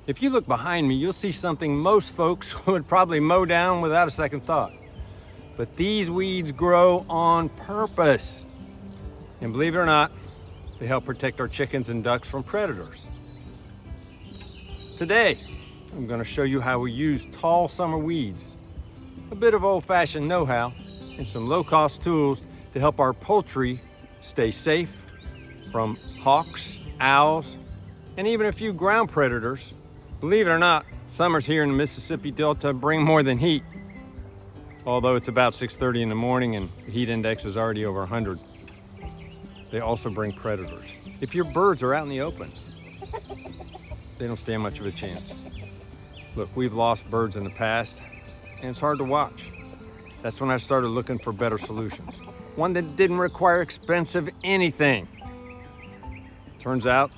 If you look behind me, you'll see something most folks would probably mow down without a second thought. But these weeds grow on purpose. And believe it or not, they help protect our chickens and ducks from predators. Today, I'm going to show you how we use tall summer weeds, a bit of old-fashioned know-how, and some low-cost tools to help our poultry stay safe from hawks, owls, and even a few ground predators. Believe it or not, summers here in the Mississippi Delta bring more than heat. Although it's about 6:30 in the morning and the heat index is already over 100. They also bring predators. If your birds are out in the open, they don't stand much of a chance. Look, we've lost birds in the past, and it's hard to watch. That's when I started looking for better solutions. One that didn't require expensive anything. Turns out,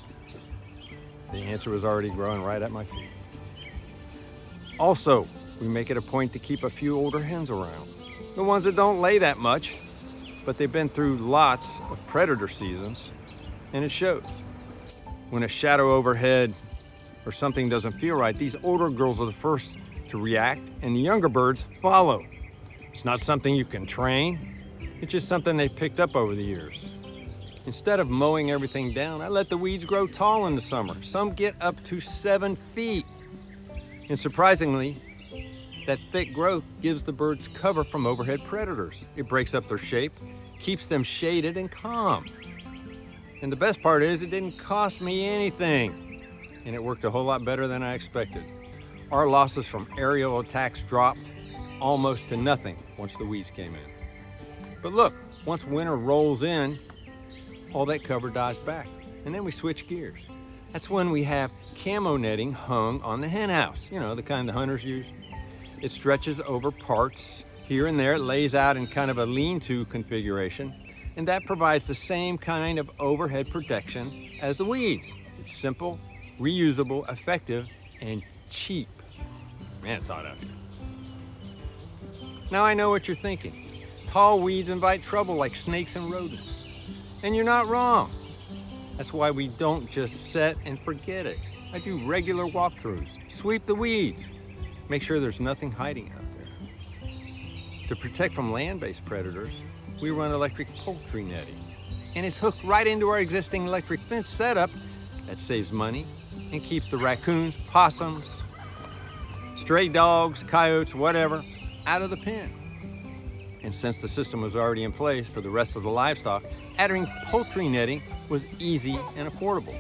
the answer was already growing right at my feet. Also, we make it a point to keep a few older hens around. The ones that don't lay that much, but they've been through lots of predator seasons, and it shows. When a shadow overhead or something doesn't feel right, these older girls are the first to react, and the younger birds follow. It's not something you can train. It's just something they picked up over the years. Instead of mowing everything down, I let the weeds grow tall in the summer. Some get up to 7 feet. And surprisingly, that thick growth gives the birds cover from overhead predators. It breaks up their shape, keeps them shaded and calm. And the best part is it didn't cost me anything. And it worked a whole lot better than I expected. Our losses from aerial attacks dropped almost to nothing once the weeds came in. But look, once winter rolls in, all that cover dies back. And then we switch gears. That's when we have camo netting hung on the hen house. You know, the kind the hunters use. It stretches over parts here and there. It lays out in kind of a lean-to configuration. And that provides the same kind of overhead protection as the weeds. It's simple, reusable, effective, and cheap. Man, it's hot out here. Now I know what you're thinking. Tall weeds invite trouble like snakes and rodents. And you're not wrong. That's why we don't just set and forget it. I do regular walkthroughs, sweep the weeds, make sure there's nothing hiding out there. To protect from land-based predators, we run electric poultry netting. And it's hooked right into our existing electric fence setup. That saves money and keeps the raccoons, possums, stray dogs, coyotes, whatever, out of the pen. And since the system was already in place for the rest of the livestock, adding poultry netting was easy and affordable.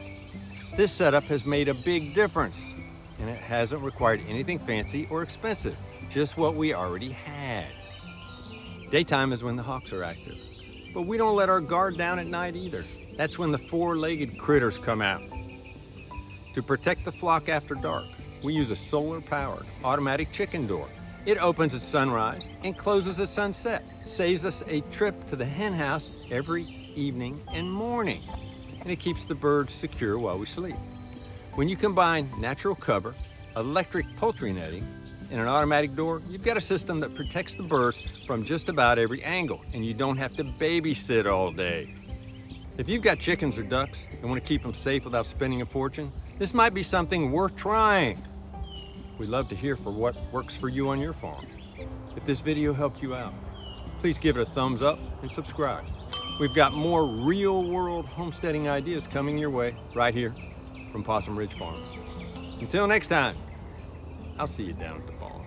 This setup has made a big difference, and it hasn't required anything fancy or expensive, just what we already had. Daytime is when the hawks are active, but we don't let our guard down at night either. That's when the four-legged critters come out. To protect the flock after dark, we use a solar-powered automatic chicken door. It opens at sunrise and closes at sunset. Saves us a trip to the hen house every evening and morning. And it keeps the birds secure while we sleep. When you combine natural cover, electric poultry netting, and an automatic door, you've got a system that protects the birds from just about every angle, and you don't have to babysit all day. If you've got chickens or ducks and want to keep them safe without spending a fortune, this might be something worth trying. We'd love to hear for what works for you on your farm. If this video helped you out, please give it a thumbs up and subscribe. We've got more real-world homesteading ideas coming your way right here from Possum Ridge Farms. Until next time, I'll see you down at the farm.